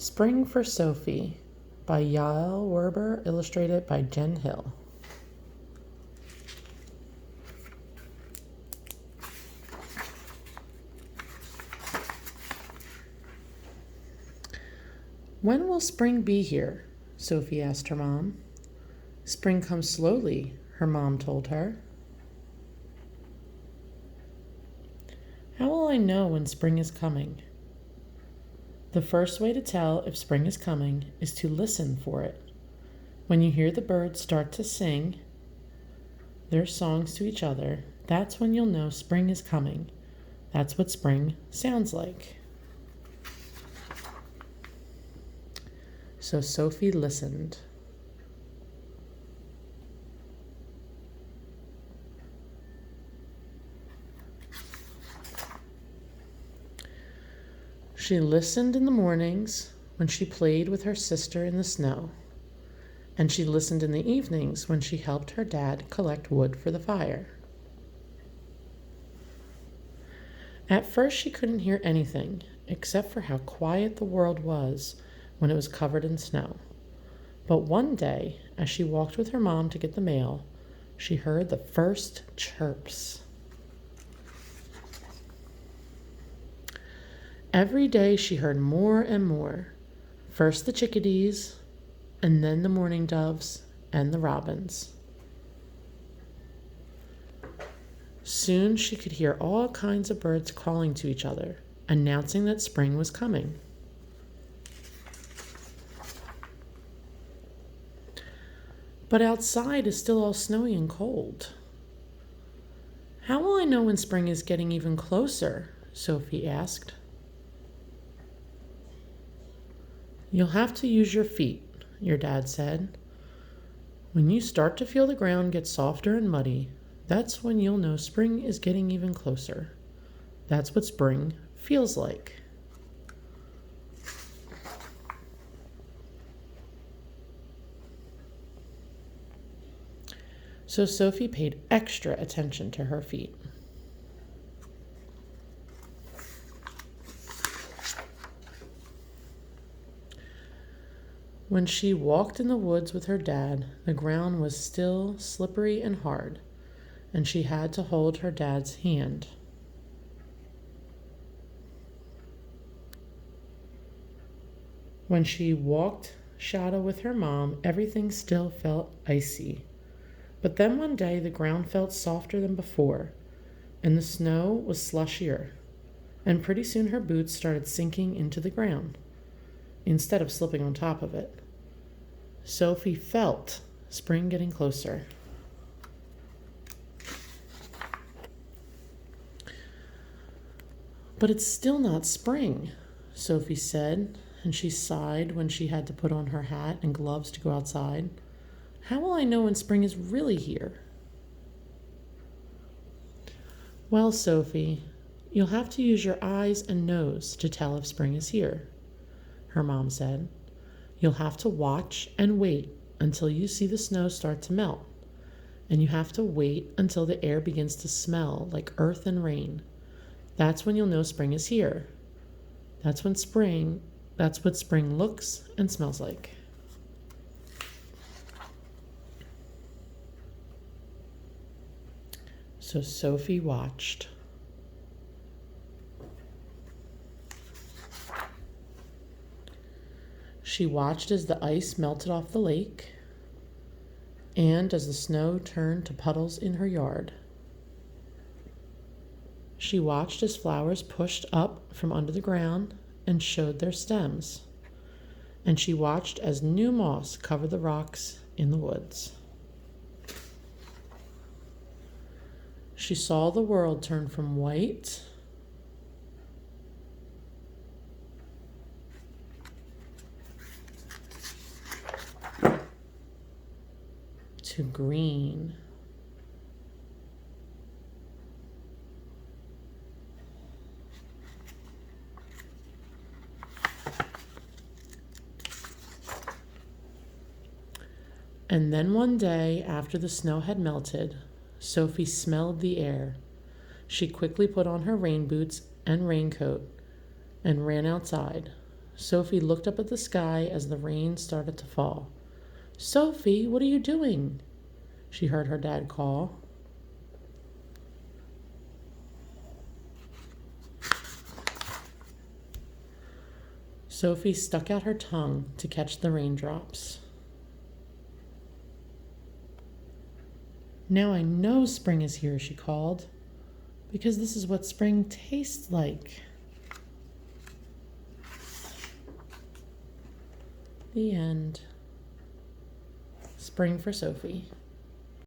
Spring for Sophie by Yael Werber, illustrated by Jen Hill. When will spring be here? Sophie asked her mom. Spring comes slowly, her mom told her. How will I know when spring is coming? The first way to tell if spring is coming is to listen for it. When you hear the birds start to sing their songs to each other, that's when you'll know spring is coming. That's what spring sounds like. So Sophie listened. She listened in the mornings when she played with her sister in the snow, and she listened in the evenings when she helped her dad collect wood for the fire. At first she couldn't hear anything except for how quiet the world was when it was covered in snow. But one day, as she walked with her mom to get the mail, she heard the first chirps. Every day she heard more and more. First the chickadees, and then the mourning doves and the robins. Soon she could hear all kinds of birds calling to each other, announcing that spring was coming. But outside is still all snowy and cold. How will I know when spring is getting even closer? Sophie asked. You'll have to use your feet, your dad said. When you start to feel the ground get softer and muddy, that's when you'll know spring is getting even closer. That's what spring feels like. So Sophie paid extra attention to her feet. When she walked in the woods with her dad, the ground was still slippery and hard, and she had to hold her dad's hand. When she walked shadow with her mom, everything still felt icy. But then one day the ground felt softer than before, and the snow was slushier, and pretty soon her boots started sinking into the ground, instead of slipping on top of it. Sophie felt spring getting closer. But it's still not spring, Sophie said, and she sighed when she had to put on her hat and gloves to go outside. How will I know when spring is really here? Well, Sophie, you'll have to use your eyes and nose to tell if spring is here, her mom said. You'll have to watch and wait until you see the snow start to melt. And you have to wait until the air begins to smell like earth and rain. That's when you'll know spring is here. That's what spring looks and smells like. So Sophie watched. She watched as the ice melted off the lake and as the snow turned to puddles in her yard. She watched as flowers pushed up from under the ground and showed their stems. And she watched as new moss covered the rocks in the woods. She saw the world turn from white to green. And then one day, after the snow had melted, Sophie smelled the air. She quickly put on her rain boots and raincoat and ran outside. Sophie looked up at the sky as the rain started to fall. Sophie, what are you doing? She heard her dad call. Sophie stuck out her tongue to catch the raindrops. Now I know spring is here, she called, because this is what spring tastes like. The end. Spring for Sophie.